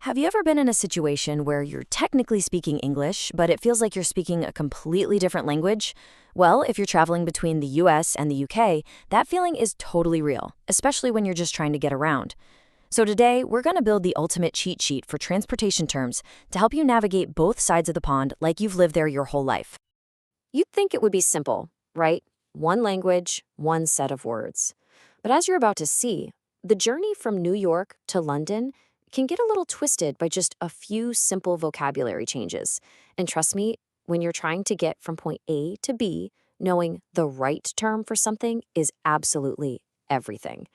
Have you ever been in a situation where you're technically speaking English, but it feels like you're speaking a completely different language? Well, if you're traveling between the US and the UK, that feeling is totally real, especially when you're just trying to get around. So today, we're going to build the ultimate cheat sheet for transportation terms to help you navigate both sides of the pond like you've lived there your whole life. You'd think it would be simple, right? One language, one set of words. But as you're about to see, the journey from New York to London can get a little twisted by just a few simple vocabulary changes. And trust me, when you're trying to get from point A to B, knowing the right term for something is absolutely everything.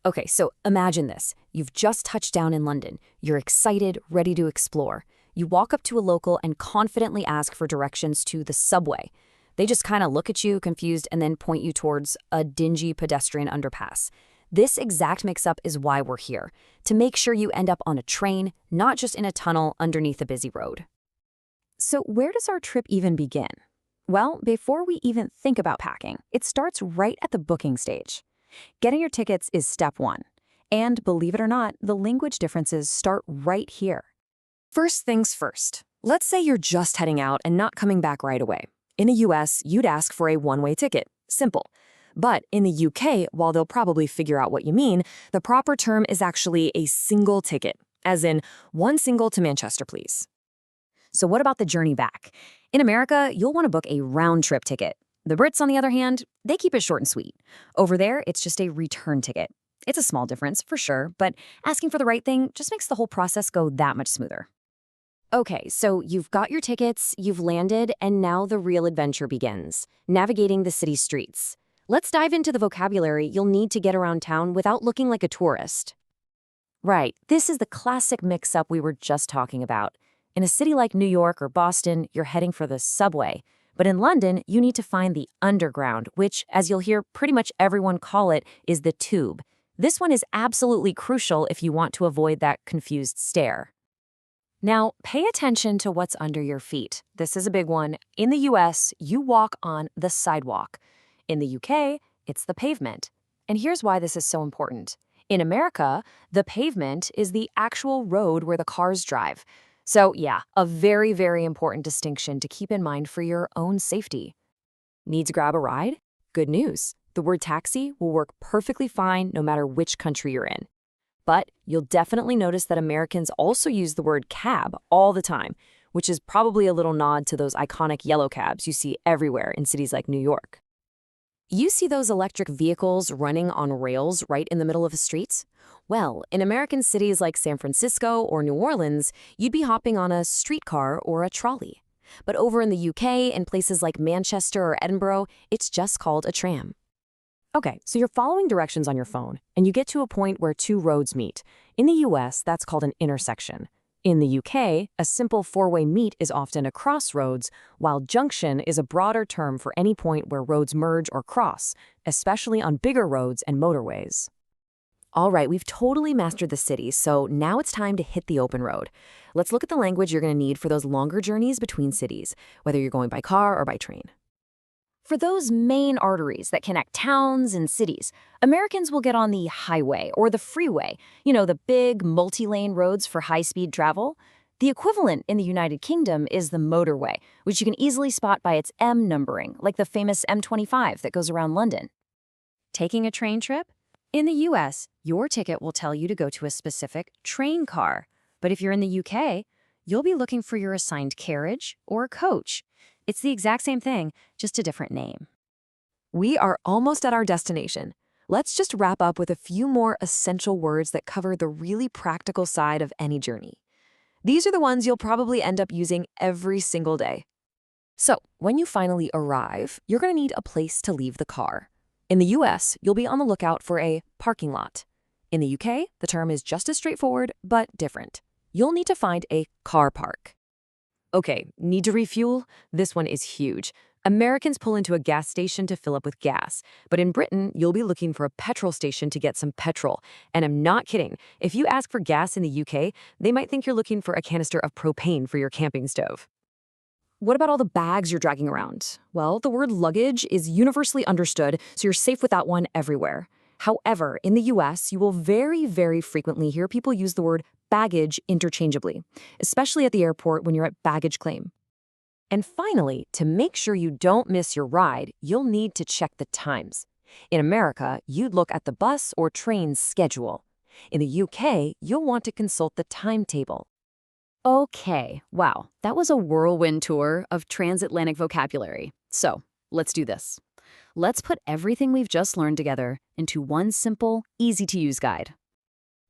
Okay, so imagine this. You've just touched down in London. You're excited, ready to explore. You walk up to a local and confidently ask for directions to the subway. They just kind of look at you, confused, and then point you towards a dingy pedestrian underpass. This exact mix-up is why we're here, to make sure you end up on a train, not just in a tunnel underneath a busy road. So where does our trip even begin? Well, before we even think about packing, it starts right at the booking stage. Getting your tickets is step one. And believe it or not, the language differences start right here. First things first. Let's say you're just heading out and not coming back right away. In the US, you'd ask for a one-way ticket. Simple. But in the UK, while they'll probably figure out what you mean, the proper term is actually a single ticket, as in one single to Manchester, please. So what about the journey back? In America, you'll want to book a round-trip ticket. The Brits, on the other hand, they keep it short and sweet. Over there, it's just a return ticket. It's a small difference, for sure, but asking for the right thing just makes the whole process go that much smoother. Okay, so you've got your tickets, you've landed, and now the real adventure begins, navigating the city streets. Let's dive into the vocabulary you'll need to get around town without looking like a tourist. Right, this is the classic mix-up we were just talking about. In a city like New York or Boston, you're heading for the subway. But in London, you need to find the underground, which, as you'll hear pretty much everyone call it, is the tube. This one is absolutely crucial if you want to avoid that confused stare. Now, pay attention to what's under your feet. This is a big one. In the US, you walk on the sidewalk. In the UK, it's the pavement. And here's why this is so important. In America, the pavement is the actual road where the cars drive. So yeah, a very, very important distinction to keep in mind for your own safety. Need to grab a ride? Good news. The word taxi will work perfectly fine no matter which country you're in. But you'll definitely notice that Americans also use the word cab all the time, which is probably a little nod to those iconic yellow cabs you see everywhere in cities like New York. You see those electric vehicles running on rails right in the middle of the streets? Well, in American cities like San Francisco or New Orleans, you'd be hopping on a streetcar or a trolley. But over in the UK and places like Manchester or Edinburgh, it's just called a tram. Okay, so you're following directions on your phone, and you get to a point where two roads meet. In the US, that's called an intersection. In the UK, a simple four-way meet is often a crossroads, while junction is a broader term for any point where roads merge or cross, especially on bigger roads and motorways. All right, we've totally mastered the city, so now it's time to hit the open road. Let's look at the language you're going to need for those longer journeys between cities, whether you're going by car or by train. For those main arteries that connect towns and cities, Americans will get on the highway or the freeway, the big multi-lane roads for high-speed travel. The equivalent in the United Kingdom is the motorway, which you can easily spot by its M numbering, like the famous M25 that goes around London. Taking a train trip? In the US, your ticket will tell you to go to a specific train car. But if you're in the UK, you'll be looking for your assigned carriage or coach. It's the exact same thing, just a different name. We are almost at our destination. Let's just wrap up with a few more essential words that cover the really practical side of any journey. These are the ones you'll probably end up using every single day. So, when you finally arrive, you're going to need a place to leave the car. In the US, you'll be on the lookout for a parking lot. In the UK, the term is just as straightforward, but different. You'll need to find a car park. Okay, need to refuel? This one is huge. Americans pull into a gas station to fill up with gas, but in Britain, you'll be looking for a petrol station to get some petrol. And I'm not kidding. If you ask for gas in the UK, they might think you're looking for a canister of propane for your camping stove. What about all the bags you're dragging around? Well, the word luggage is universally understood, so you're safe with that one everywhere. However, in the US, you will very, very frequently hear people use the word baggage interchangeably, especially at the airport when you're at baggage claim. And finally, to make sure you don't miss your ride, you'll need to check the times. In America, you'd look at the bus or train's schedule. In the UK, you'll want to consult the timetable. Okay, wow, that was a whirlwind tour of transatlantic vocabulary. So, let's do this. Let's put everything we've just learned together into one simple, easy-to-use guide.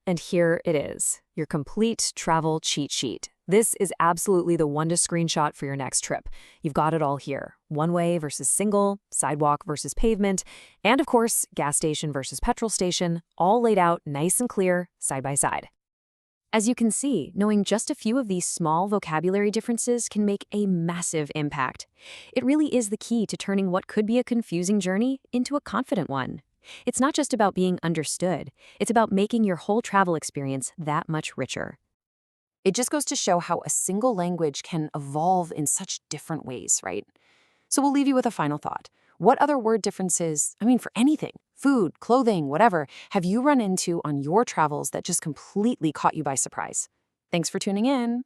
And here it is, your complete travel cheat sheet. This is absolutely the one to screenshot for your next trip. You've got it all here. One-way versus single, sidewalk versus pavement, and of course, gas station versus petrol station, all laid out nice and clear, side by side. As you can see, knowing just a few of these small vocabulary differences can make a massive impact. It really is the key to turning what could be a confusing journey into a confident one. It's not just about being understood, it's about making your whole travel experience that much richer. It just goes to show how a single language can evolve in such different ways, right? So we'll leave you with a final thought. What other word differences, for anything, food, clothing, whatever, have you run into on your travels that just completely caught you by surprise? Thanks for tuning in.